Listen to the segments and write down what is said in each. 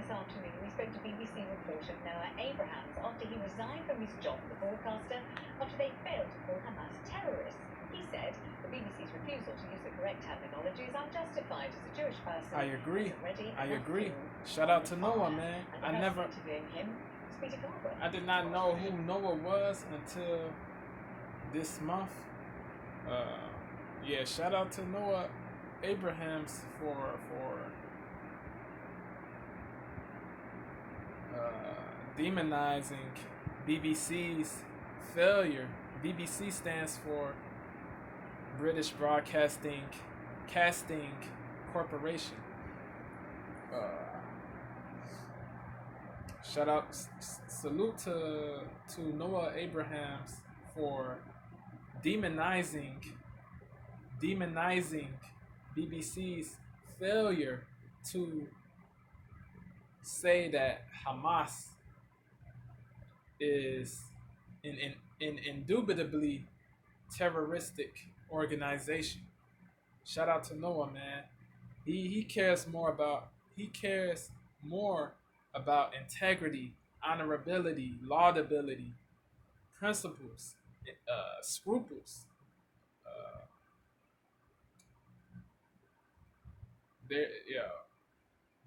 this afternoon, we spoke to BBC reporter Noah Abrahams after he resigned from his job as a broadcaster after they failed to call Hamas terrorists. He said the BBC's refusal to use the correct terminology is unjustified as a Jewish person. I agree. Shout out to Noah, man. I did not know who Noah was until this month. Yeah, shout out to Noah Abrahams for demonizing BBC's failure. BBC stands for British Broadcasting Casting Corporation. Shout out, salute to Noah Abrahams for demonizing BBC's failure to say that Hamas is an indubitably terroristic organization. Shout out to Noah, man. He cares more about integrity, honorability, laudability, principles, scruples.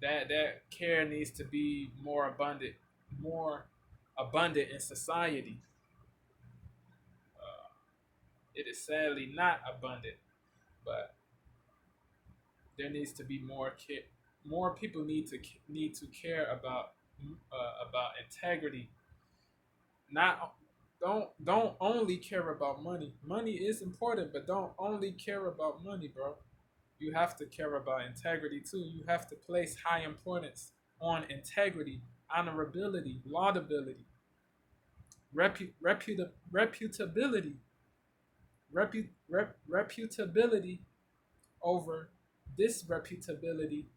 That care needs to be more abundant in society. It is sadly not abundant, but there needs to be more care. More people need to care about integrity. Don't only care about money. Money is important, but don't only care about money, bro. You have to care about integrity too. You have to place high importance on integrity, honorability, laudability, reputability, reputability over disreputability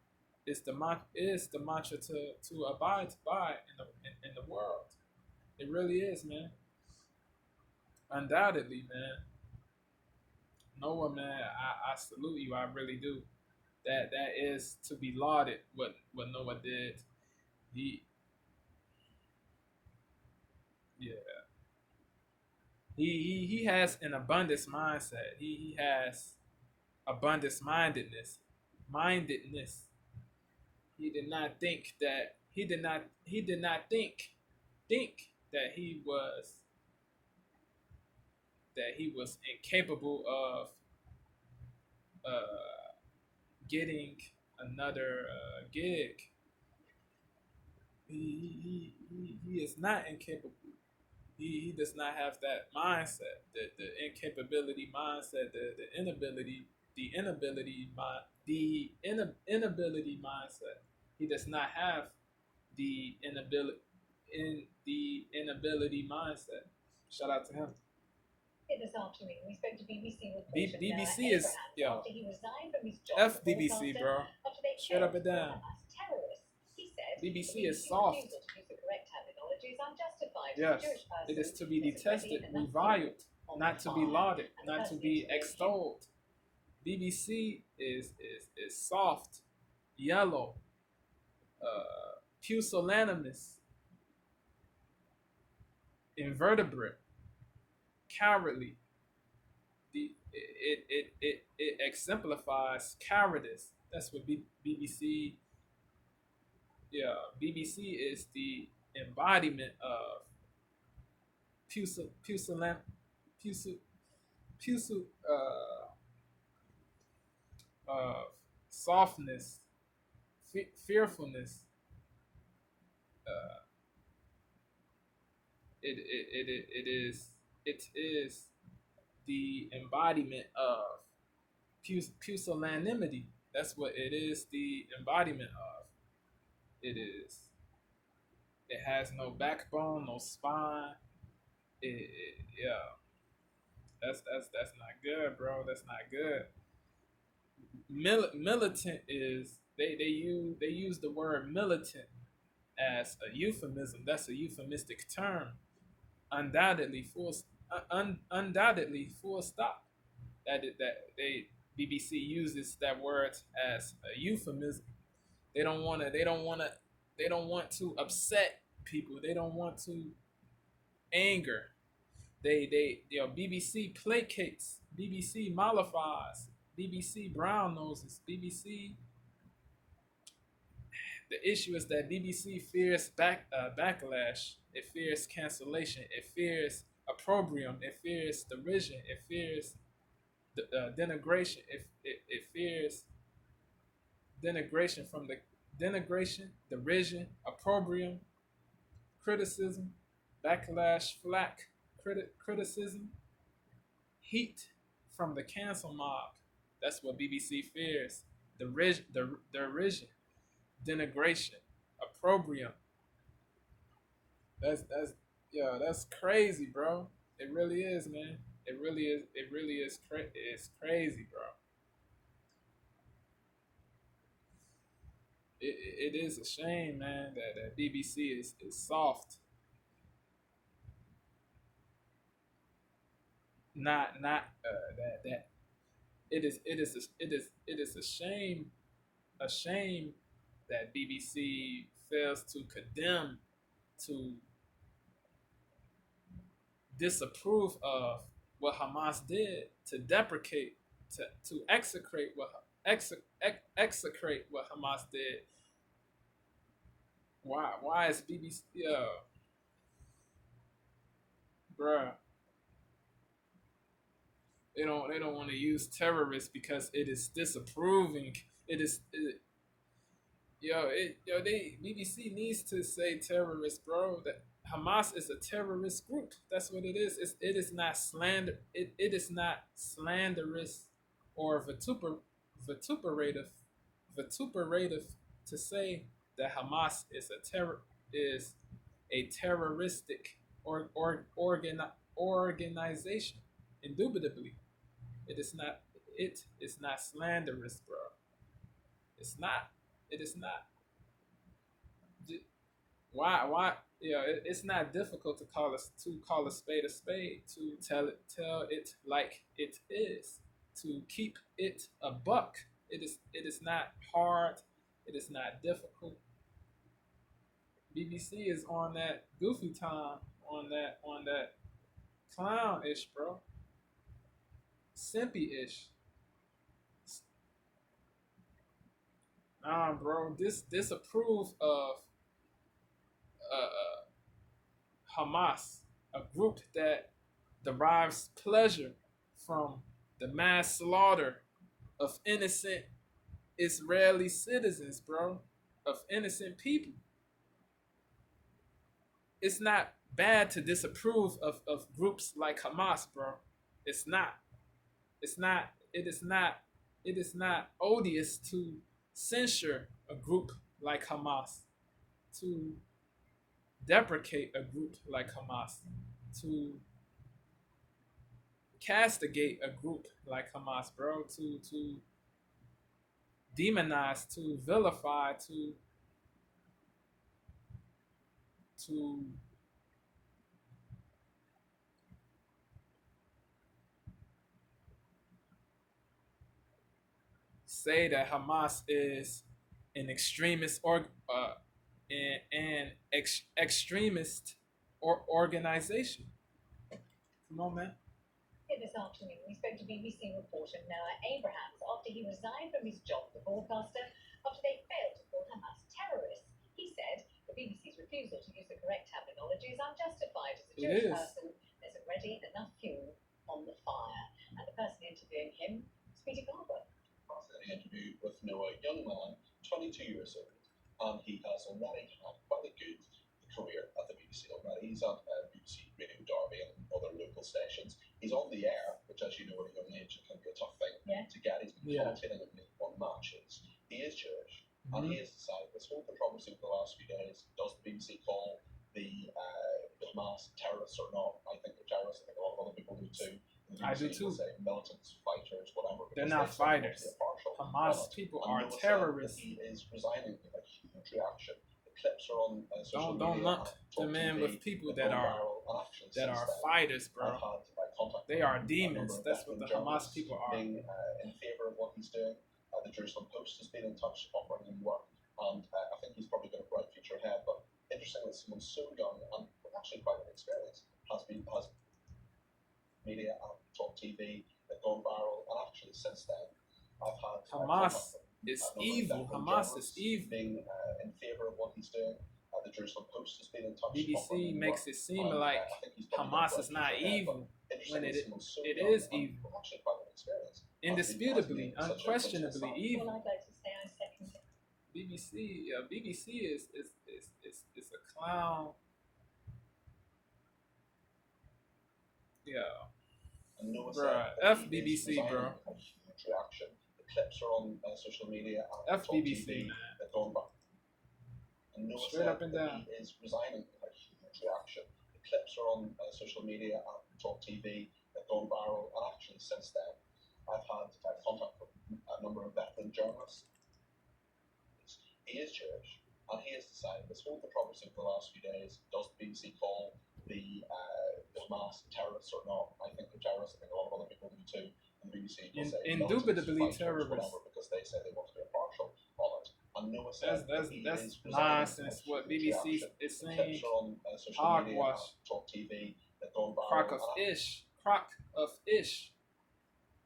is the mantra to abide by in the world. It really is, man. Undoubtedly, man. Noah, man, I salute you. I really do. That is to be lauded. What Noah did. He has an abundance mindset. He has abundance mindedness. He did not think that he was incapable of getting another gig. He is not incapable. He does not have that mindset, the incapability mindset, the inability mindset. He does not have the inability mindset. Shout out to him. This afternoon, we spoke to BBC reporter BBC is after he resigned from his job as BBC, bro. Shut up and down. He said BBC is soft. To use the correct terminology is unjustified. Yes, it is to be detested, reviled, not to be lauded, not to be extolled. BBC is soft, yellow, pusillanimous, invertebrate, cowardly. It exemplifies cowardice. That's what BBC. Yeah, BBC is the embodiment of softness, fearfulness. It is the embodiment of pusillanimity. That's what it is. The embodiment of it is. It has no backbone, no spine. Yeah. That's not good, bro. That's not good. Militant is they use the word militant as a euphemism. That's a euphemistic term. Undoubtedly, full stop. BBC uses that word as a euphemism. They don't wanna They don't want to upset people. They don't want to anger. BBC placates. BBC mollifies. BBC brown noses. BBC. The issue is that BBC fears backlash. It fears cancellation. It fears opprobrium. It fears derision. It fears denigration. It fears denigration from the denigration, derision, opprobrium, criticism, backlash, flack, criticism, heat from the cancel mob. That's what BBC fears. Derision, denigration, opprobrium. That's crazy, bro. It really is, man. It really is. It really is. It's crazy, bro. It is a shame, man, that BBC is soft. Not that it is a shame that BBC fails to condemn, to disapprove of what Hamas did, to deprecate, to execrate execrate what Hamas did. Why is BBC bruh? They don't want to use terrorists because it is disapproving. BBC needs to say terrorist, bro. That Hamas is a terrorist group. That's what it is. It is not slander. It is not slanderous or vituperative to say that Hamas is a terroristic organization. Indubitably, it is not. It is not slanderous, bro. It's not. It is not. Why? It's not difficult to call a spade a spade. To tell it like it is. To keep it a buck. It is not hard. It is not difficult. BBC is on that goofy time, on that clown-ish, bro. Simpy-ish. Bro, disapprove of Hamas, a group that derives pleasure from the mass slaughter of innocent Israeli citizens, bro, of innocent people. It's not bad to disapprove of groups like Hamas, bro. It's not. It's not. It is not. It is not odious to censure a group like Hamas, to deprecate a group like Hamas, to castigate a group like Hamas, bro, to demonize, to vilify, to say that Hamas is an extremist extremist organization. Come on, man. This afternoon, we spoke to BBC reporter Noah Abrahams after he resigned from his job as a broadcaster after they failed to call Hamas terrorists. He said the BBC's refusal to use the correct terminology is unjustified. As a Jewish person, there's already enough fuel on the fire. And the person interviewing him was Peter Garber. An interview with Noah, a young man, 22 years old, and he has already had quite a good career at the BBC already. He's at BBC Radio Derby and other local stations. He's on the air, which, as you know, at a young age, it can be a tough thing to get. He's been commentating on League One matches. He is Jewish, and he has decided this whole controversy over the last few days. Does the BBC call the Hamas terrorists or not? I think they're terrorists. I think a lot of other people do too. I do too. Say militants, fighters, whatever. They're not fighters. Hamas people are terrorists. He is resigning with a huge reaction. The clips are on social media. Don't lump them in with people that are fighters, bro. They are demons. That's what the Hamas people are. Being in favor of what he's doing. The Jerusalem Post has been in touch, offering him work, and I think he's probably got a bright future that someone so young and actually quite inexperienced has media and TalkTV that gone viral, and actually since then I've had Hamas is evil. Hamas is evil. being in favour of what he's doing. The Jerusalem Post has been in touch. BBC makes it seem like Hamas is not evil when it is evil. Actually quite inexperienced. Indisputably, unquestionably evil. Well, I'd like to say I second it. BBC is a clown. Yeah. Bruh, F BBC, bro. Reaction. The clips are on social media. F BBC, man. Straight up and down. He is resigning. A huge reaction. The clips are on social media and TalkTV that gone viral, and actually since then, I've had contact with a number of veteran journalists. He is Jewish, and he has decided this whole controversy of the last few days. Does the BBC call the Hamas terrorists or not? I think they're terrorists. I think a lot of other people do too. And the BBC will say indubitably terrorists because they say they want to be impartial on it. And Noah said that's nonsense. What BBC is saying. Hogwash. TalkTV that gone viral. Crock of ish.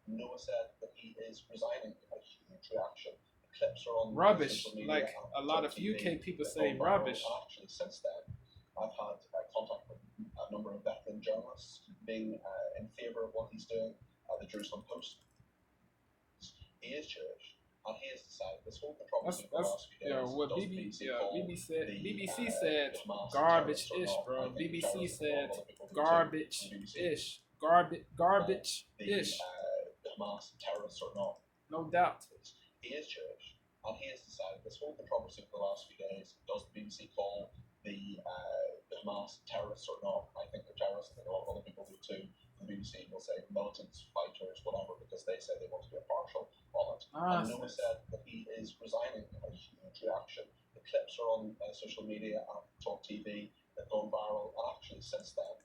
Noah said that he is resigning. A huge reaction. The clips are on rubbish. social media, Like a lot of UK people say rubbish. And actually, since then, I've had contact with a number of veteran journalists being in favour of what he's doing. The Jerusalem Post. He is Jewish, and he has decided this whole controversy of the last few days. What BBC said garbage-ish, bro. BBC said garbage-ish. Garbage-ish. Hamas terrorists or not. No doubt. He is Jewish, and he has decided this whole controversy of the last few days. Does the BBC call the Hamas terrorists or not? I think they're terrorists. I think a lot of other people do too. The BBC will say militants, fighters, whatever, because they say they want to be impartial on it. And Noah said that he is resigning. A huge reaction. The clips are on social media and TalkTV that gone viral, and actually since then,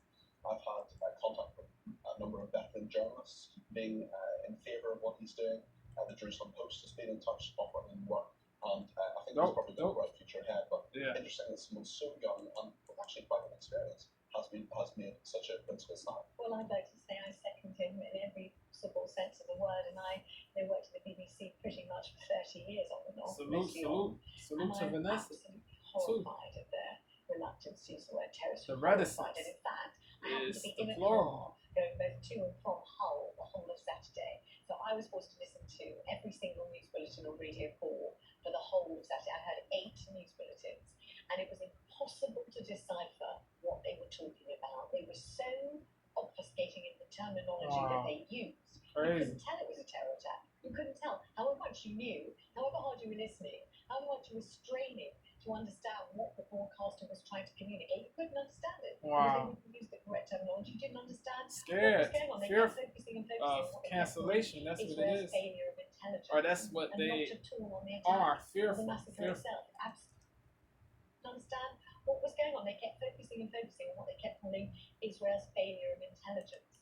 I've had contact with a number of veteran journalists being in favour of what he's doing. The Jerusalem Post has been in touch, offering him work, and I think he's probably got a bright future ahead. But interesting that someone so young and actually quite inexperienced has made such a principal stand. Well, I'd like to say I second him in every possible sense of the word, and I worked at the BBC pretty much for 30 years on and off. Salute to Vanessa. I'm horrified at their reluctance to use the word terrorist. The reticence. And in fact, I happened to be in a deplorable. car going both to and from Hull the whole of Saturday. So I was forced to listen to every single news bulletin on Radio 4 for the whole of Saturday. I heard 8 news bulletins, and it was impossible to decipher what they were talking about. They were so obfuscating in the terminology that they used. You couldn't tell it was a terror attack. You couldn't tell. However much you knew, however hard you were listening, however much you were straining to understand what the broadcaster was trying to communicate, you couldn't understand it. Wow. Because they didn't use the correct terminology. You didn't understand Scared. what was going on. They Fearful kept focusing and focusing of on what cancellation. That's what it is. failure of intelligence. Or that's what and they not at all on the are. attack. Fearful. The massacre itself. Absolutely. Understand what was going on. They kept focusing on what they kept calling Israel's failure of intelligence.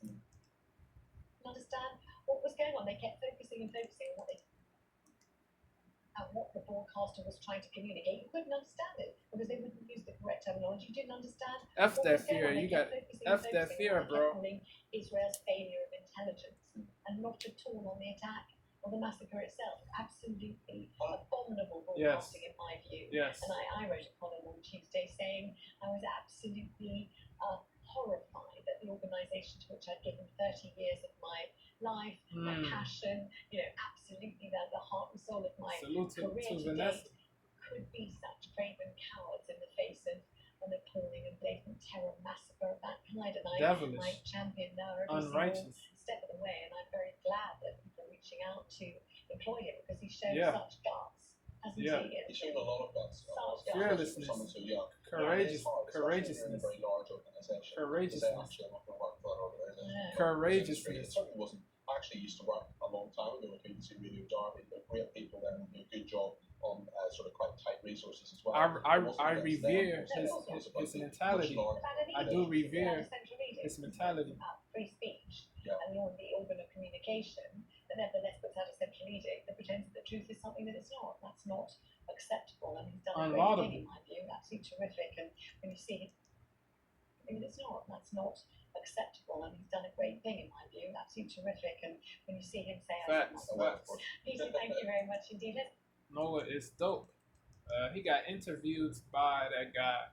Understand what was going on. They kept focusing on what the broadcaster was trying to communicate. You couldn't understand it because they wouldn't use the correct terminology. You didn't understand. F that fear. You got F that fear, bro. Israel's failure of intelligence and not at all on the attack or the massacre itself. Absolutely abominable broadcasting in my view. Yes. And I wrote a column on Tuesday saying I was absolutely horrified that the organisation to which I'd given 30 years of my life, my passion, absolutely the heart and soul of my career to date, could be such craven cowards in the face of an appalling and blatant terror massacre of that kind. And I champion now every single step of the way, and I'm very glad that people are reaching out to employ him because he's shown such guts, hasn't he? He's shown a lot of guts. Fearlessness. Someone so young. Courageousness. A very large organisation. Courageousness. It certainly wasn't. I actually used to work a long time ago with BBC Radio Derby. They're great people there and do a good job on sort of quite tight resources as well. I revere his mentality. I do revere his mentality. Free speech and the organ of communication that nevertheless puts out a central edict that pretends that the truth is something that it's not. That's not acceptable, and he's done a great thing in my view. absolutely terrific. And when you see him, I mean, that's not acceptable. And he's done a great thing in my view. Absolutely terrific. And when you see him say, Facts. Peter, thank you very much indeed. Noah is dope. He got interviewed by that guy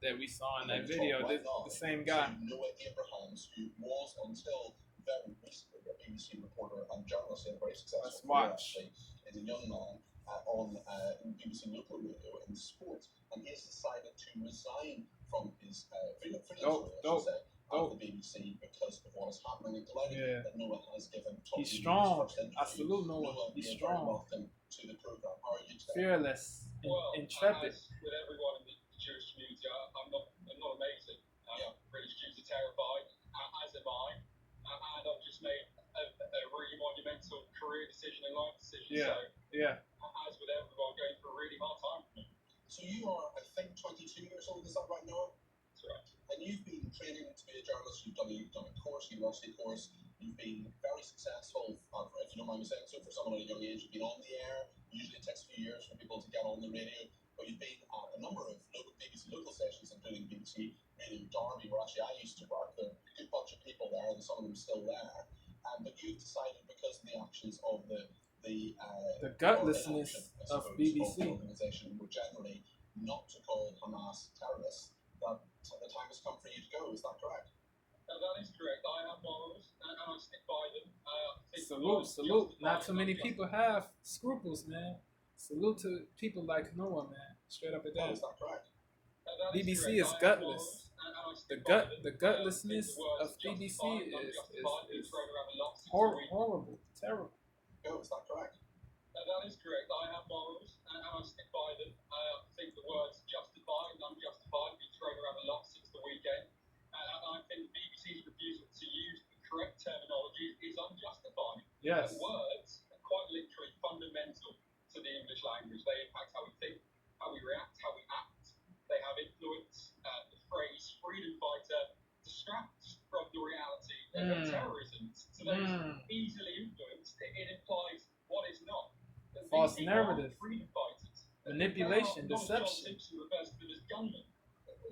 that we saw in that video. The same guy. Noah Abrahams, who was until very recently a BBC reporter and journalist in a very successful career, actually, is a young man on BBC local radio in sports, and he has decided to resign from his freelance role, at the BBC because of what is happening. I'm delighted that Noah has given He's strong. I salute Noah. He's strong. Welcome to the program. How are you today? Fearless, intrepid. With everyone in the Jewish community, I'm not amazing. British Jews are terrified, as am I. And I've just made a really monumental career decision and life decision. So, as with everyone, going through a really hard time for me. So you are, I think, 22 years old. Is that right, Noah? That's right. And you've been training to be a journalist. You've done a course, university course. You've been very successful, if you don't mind me saying so, for someone at a young age. You've been on the air. Usually it takes a few years for people to get on the radio. But you've been at a number of BBC local stations, including BBC Radio Derby, where actually I used to work. There are a good bunch of people there, and some of them still there. But you've decided, because of the actions of the gutlessness of BBC organisation more generally, not to call Hamas terrorists, that the time has come for you to go. Is that correct? That is correct. I have morals, and I stick by them. Salute. Not too many people have scruples, man. Salute to people like Noah, man. Straight up and down. Is that correct? BBC is gutless. The gutlessness of BBC is horrible, terrible. Is that correct? That is correct. I have morals, and I stick by them. I think the words justified and unjustified have been thrown around a lot since the weekend. And I think the BBC's refusal to use the correct terminology is unjustified. Yes. Words are quite literally fundamental to the English language. They impact how we think, how we react, how we act. They have influence. The phrase freedom fighter distracts from the reality of terrorism. So those easily influenced, it implies what is not. False narrative, freedom fighters. manipulation, deception. Simpson refers to them as gunmen.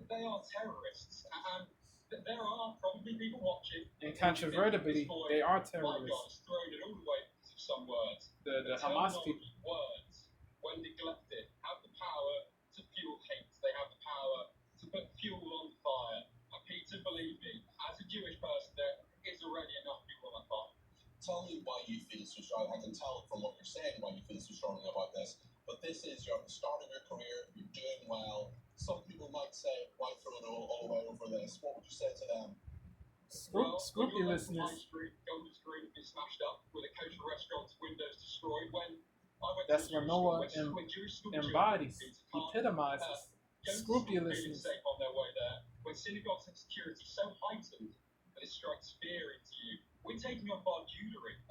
They are terrorists, and there are probably people watching. Incontrovertibly, they are terrorists. My God, it's thrown it all the way to some words. The Hamas people. Words, when neglected, have the power to fuel hate. They have the power to put fuel on the fire. And Peter, believe me, as a Jewish person, there is already enough fuel on that fire. Tell me why you feel so strong. I can tell from what you're saying why you feel so strongly about this. But this is your start of your career. You're doing well. Some people might say, why throw it all the way over this? What would you say to them? Scrupulousness. Golden Street is smashed up with a kosher restaurant's windows destroyed. When I went That's to what Noah embodies, epitomizes scrupulousness. Safe on their way there. When synagogues and security so heightened that it strikes fear into you. We're taking off our jewellery.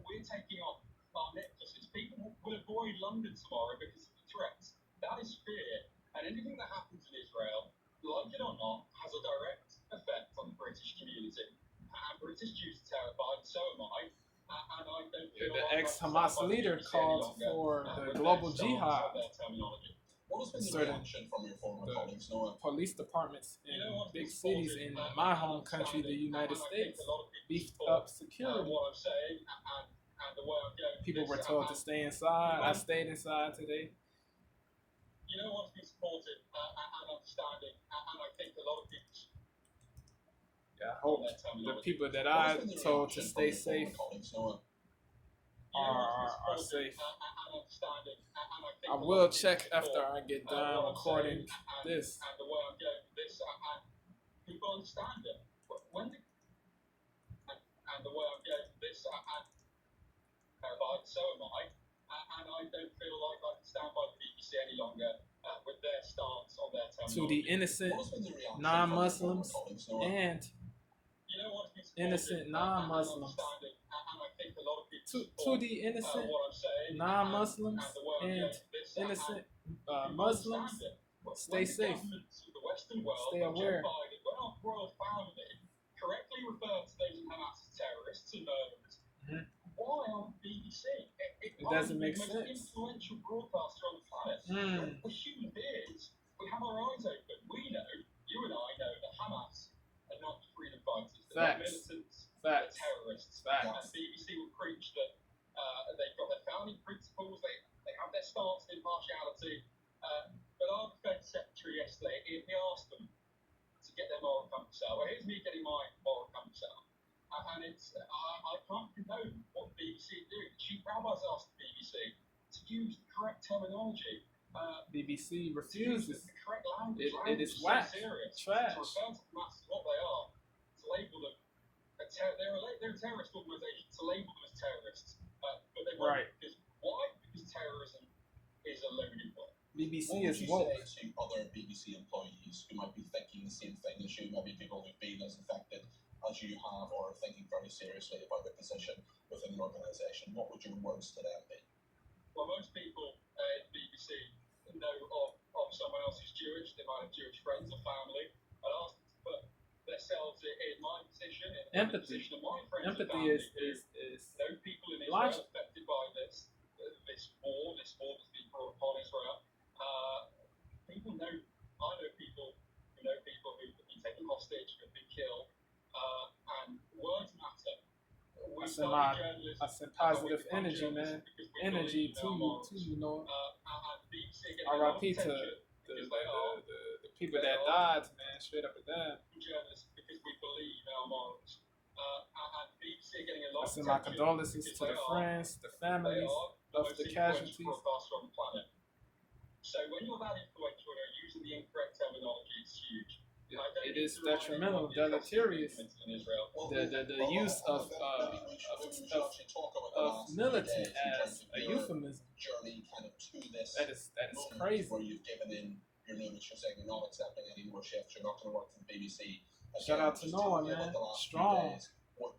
We're taking off our necklaces. People will avoid London tomorrow because of the threats. That is fear. And anything that happens in Israel, like it or not, has a direct effect on the British community. And British Jews are terrified, so am I. And I don't feel the ex-Hamas leader called for the global jihad. What has been the reaction from your former colleagues, Noah? Police departments in big cities in my home country, the United States, beefed up security. People were told to stay inside. I stayed inside today. You know what's been supported and understanding, and I think a lot of people. Yeah, I hope the people that I told to stay safe are safe. I will check after I get done recording this. And the way I'm going with this, people understand it. And the way I'm going with this, so am I. And I don't feel like I can stand by the BBC any longer with their stance on their terminology. To the innocent non-Muslims and innocent non-Muslims. To the innocent non-Muslims and innocent Muslims, stay safe. Stay aware. Correctly referred to those in Hamas as terrorists and murderers. Why on BBC? It doesn't make sense. Influential broadcaster on the planet. We're human beings. BBC to use refuses. the correct language. It is so whack, serious. trash. To refer to Hamas as what they are, to label them they're a terrorist organisation, to label them as terrorists. But they won't. Right. Because why? Because terrorism is a loaded word. BBC What would is you woke. say to other BBC employees who might be thinking the same thing as you, maybe people who've been as affected as you have or are thinking very seriously about their position within an organisation? What would your words to them be? Well, most people in the BBC know of someone else who's Jewish. They might have Jewish friends or family. I'd ask them to put themselves in my position, in the position of my friends and Empathy family. is No people in logic. Israel affected by this war that's being brought upon Israel. People know, I know people who know people who've been taken hostage, who've been killed, and words matter. I send positive energy, man. Energy to you, Lord. R.I.P. to the people that died, man, straight up and down. Journalists because we believe in our morals. And BBC are getting a lot I send my condolences to the friends, the families of the casualties. Broadcaster on the planet. So when you're that influential and you're using the incorrect terminology, it's huge. It is detrimental, deleterious. The use of militant as a euphemism. Journey kind of to this That is crazy. Where you've given in your notice, you're saying you're not accepting any more shifts, you're not going to work for the BBC. Shout out to Noah, man. Strong.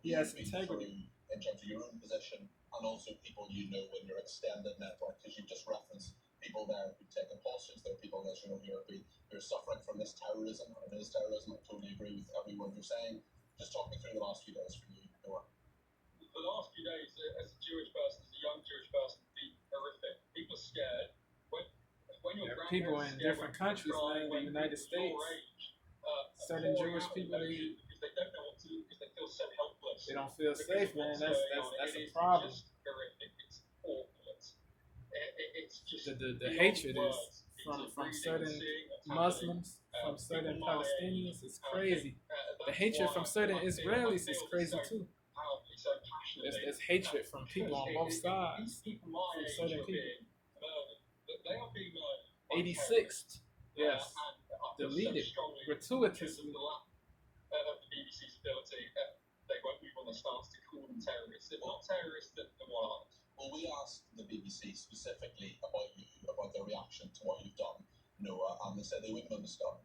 He has integrity. In terms of your own position and also people you know in your extended network, because you've just referenced people there who've taken hostages, there are people there who are suffering from this terrorism, and it is terrorism. I totally agree with every word you're saying. Just talk me through the last few days for you, Noah. The last few days, as a Jewish person, as a young Jewish person, have been horrific. People are scared. When your people in different countries, man, the United States, certain Jewish people, because they don't know what to do, because they feel so helpless. They don't feel safe, man. That's a problem. It's just horrific. It's awful. It's just the hatred is from certain Muslims, from certain Palestinians, is crazy. The hatred from certain Israelis is crazy too. There's hatred from people on both sides, from certain people. They are being murdered. 86th, yes, deleted gratuitously. Of the BBC's ability, they won't move on their stance to call them terrorists. If not terrorists, then what are they? Well, we asked the BBC specifically about you, about their reaction to what you've done, Noah, and they said they wouldn't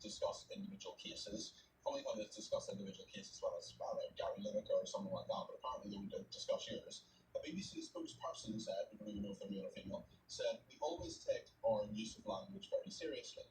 discuss individual cases. Funny how they discuss individual cases, whether it's Gary Lineker or something like that, but apparently they wouldn't discuss yours. A BBC spokesperson said, we don't even know if they're male or female, said, we always take our use of language very seriously.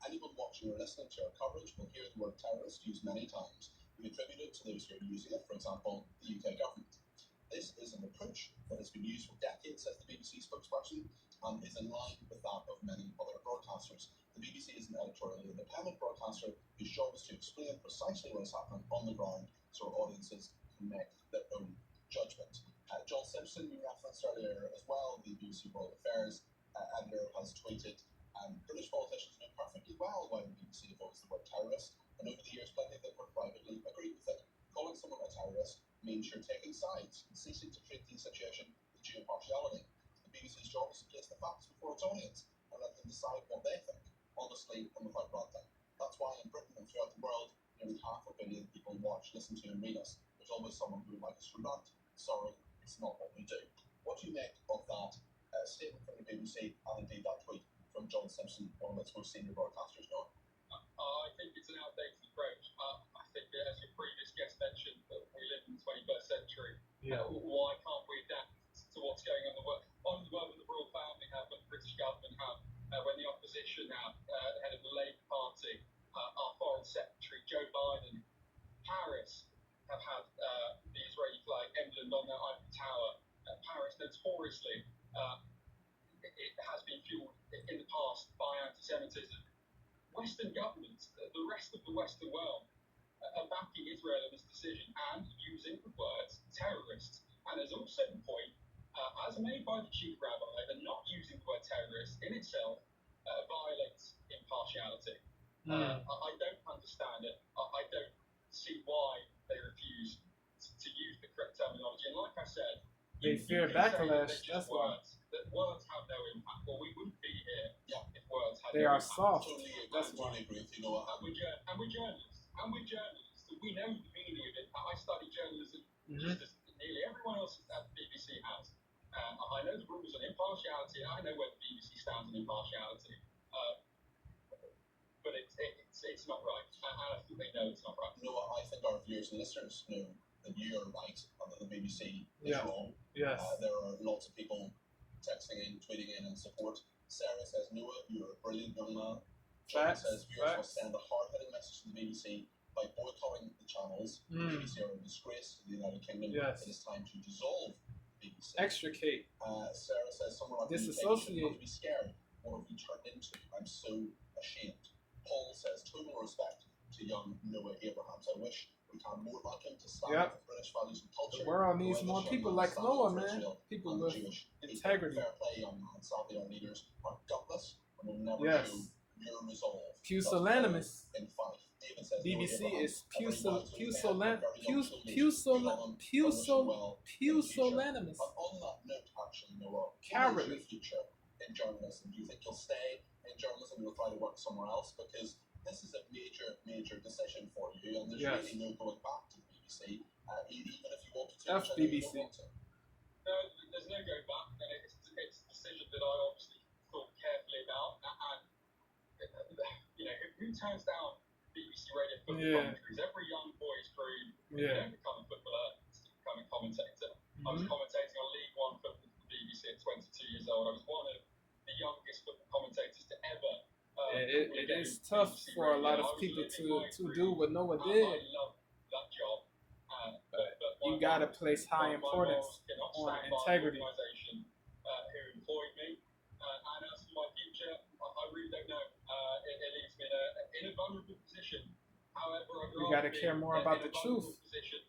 Anyone watching or listening to our coverage will hear the word terrorist used many times. We attribute it to those who are using it, for example, the UK government. This is an approach that has been used for decades, says the BBC spokesperson, and is in line with that of many other broadcasters. The BBC is an editorially independent broadcaster whose job is to explain precisely what is happening on the ground so our audiences can make their own judgment. John Simpson, you referenced earlier as well, the BBC World Affairs editor, has tweeted, British politicians know perfectly well why the BBC avoids the word terrorist, and over the years plenty of them have privately agreed with it. Calling someone a terrorist means you're taking sides and ceasing to treat the situation with due impartiality. The BBC's job is to place the facts before its audience and let them decide what they think, honestly and without ranting. That's why in Britain and throughout the world, nearly 500 million people watch, listen to and read us. There's always someone who would like us to rant. Sorry, it's not what we do. What do you make of that statement from the BBC and indeed that tweet from John Simpson, one of its most senior broadcasters now? I think it's an outdated approach. I think, as your previous guest mentioned, that we live in the 21st century. Why can't we adapt to what's going on in the world? On the world, when the royal family have, when the British government have, when the opposition have, the head of the Labour Party, our foreign secretary, Joe Biden, Paris have had the Israeli flag emblemed on their Eiffel Tower. Paris notoriously it has been fueled in the past by anti-Semitism. Western governments, the rest of the Western world, are backing Israel in this decision and using the words terrorists. And there's also the point, as made by the chief rabbi, that not using the word terrorist in itself violates impartiality. I don't understand it. I don't see why they refuse to use the correct terminology. And like I said, they fear backlash. That's why. That words have no impact. Well, we wouldn't be here if words had They are soft. Totally agree. That's why. Totally agree with you. Noah. And we're journalists. We know the meaning of it. I studied journalism just as nearly everyone else at the BBC has. I know the rules on impartiality. I know where the BBC stands on impartiality. But it's not right. And I think they know it's not right. Noah, I think our viewers and listeners know that you are right and that the BBC is wrong. Yes. There are lots of people texting in, tweeting in in support. Sarah says, Noah, you're a brilliant young man. John says, viewers must send a hard-hitting message to the BBC by boycotting the channels. The BBC are a disgrace to the United Kingdom. Yes. It is time to dissolve the BBC. Extricate. Sarah says, someone like Disassociate. not to be scared. What have we turned into? I'm so ashamed. Paul says, total respect to young Noah Abrahams. I wish we had more like him to stand up for British values and culture. The world needs more people like Noah, man. People with integrity. Fair play, young man. Sadly, our leaders are gutless and will never show your resolve. Pusillanimous. In Fife. David says, BBC is pusillanimous. But on that note, actually, Noah, Cowardly. what is your future in journalism? Do you think you'll stay in journalism or you'll try to work somewhere else? Because this is a major decision for you, and there's really no going back to the BBC, even if you wanted to. BBC. No, there's no going back, and it's a decision that I obviously thought carefully about. And who turns down BBC Radio football commentaries? Every young boy's dream. Don't become a footballer, to become a commentator. I was commentating on League One football for the BBC at 22 years old. I was one of the youngest football commentators to ever. It is tough for a lot of people to do what Noah did. I love that job. But you gotta place high importance on integrity. Organisation who employed me, and as for my future, I really don't know. It leaves me in a vulnerable position. However, You gotta care more about the truth. Position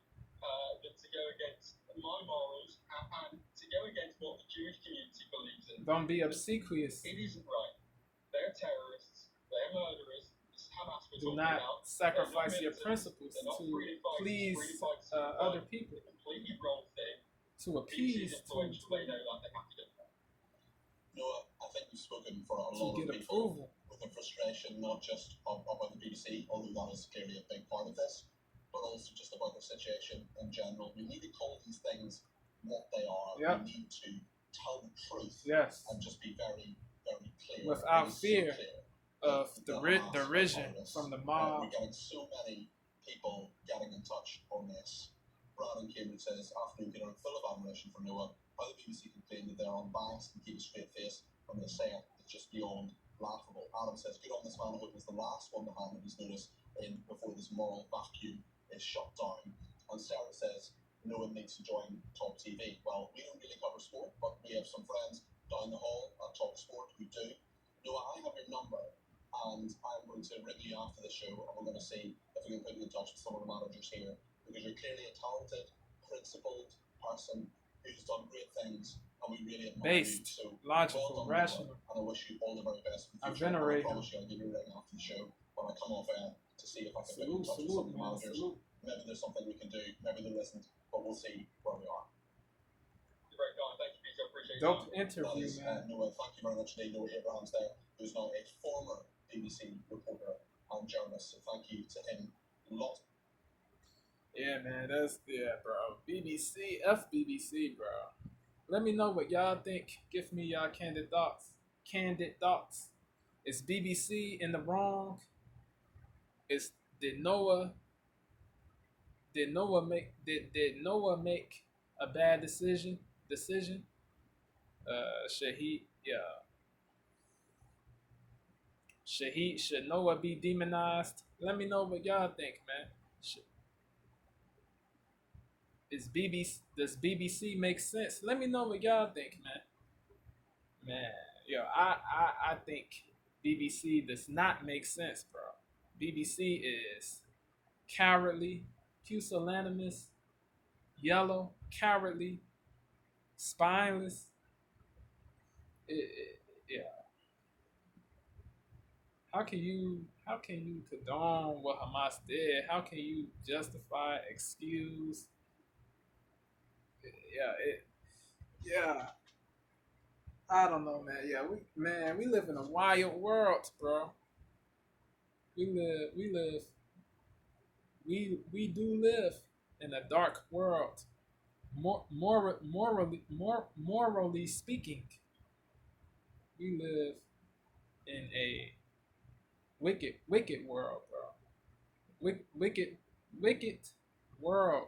than to go against my morals and to go against what the Jewish community believes in. Don't be obsequious. It isn't right. They're terrorists. They're murderers. It's Hamas we're Do talking not about. sacrifice your principles to please other people, The completely wrong thing. to appease, Influential, they know that they have to do. Noah, I think you've spoken for a to lot get of people approval. with the frustration, not just about the BBC, although that is clearly a big part of this, but also just about the situation in general. We need to call these things what they are. We need to tell the truth and just be very, very clear. Without fear clear of derision from the mob. We're getting so many people getting in touch on this. Brad in Cambridge says, afternoon, Peter, I'm full of admiration for Noah. How the BBC can claim that they're unbiased and keep a straight face when they say it, it's just beyond laughable. Adam says, good on this man who was the last one to hand his notice in before this moral vacuum is shut down. And Sarah says, Noah needs to join TalkTV. Well, we don't really cover sport, but we have some friends down the hall at Talk Sport who do. Noah, I have your number, and I'm going to ring you after the show, and we're going to see if we can put you in touch with some of the managers here, because you're clearly a talented, principled person who's done great things, and we really admire you. So, logical, well done, rational. Noah, and I wish you all the very best. I venerate him. I promise you I'll give you a ring after the show when I come off air to see if I can put you in touch with some of the managers. Maybe there's something we can do, maybe there isn't, but we'll see where we are. Great guy, thank you, Peter. Appreciate it. Dope interview, man. Noah, thank you very much indeed. Noah Abrahams there, who's now a former BBC reporter and journalist. So thank you to him. Yeah, man, bro. BBC, FBBC, bro. Let me know what y'all think. Give me y'all candid thoughts. Is BBC in the wrong? Did Noah make a bad decision? Should Noah be demonized? Let me know what y'all think, man. Does BBC make sense? Let me know what y'all think, man. I think BBC does not make sense, bro. BBC is cowardly, pusillanimous, yellow, cowardly, spineless. How can you condone what Hamas did? How can you justify, excuse? I don't know, man. Yeah, we live in a wild world, bro. We do live in a dark world. Morally speaking, we live in a wicked world, bro. Wicked world.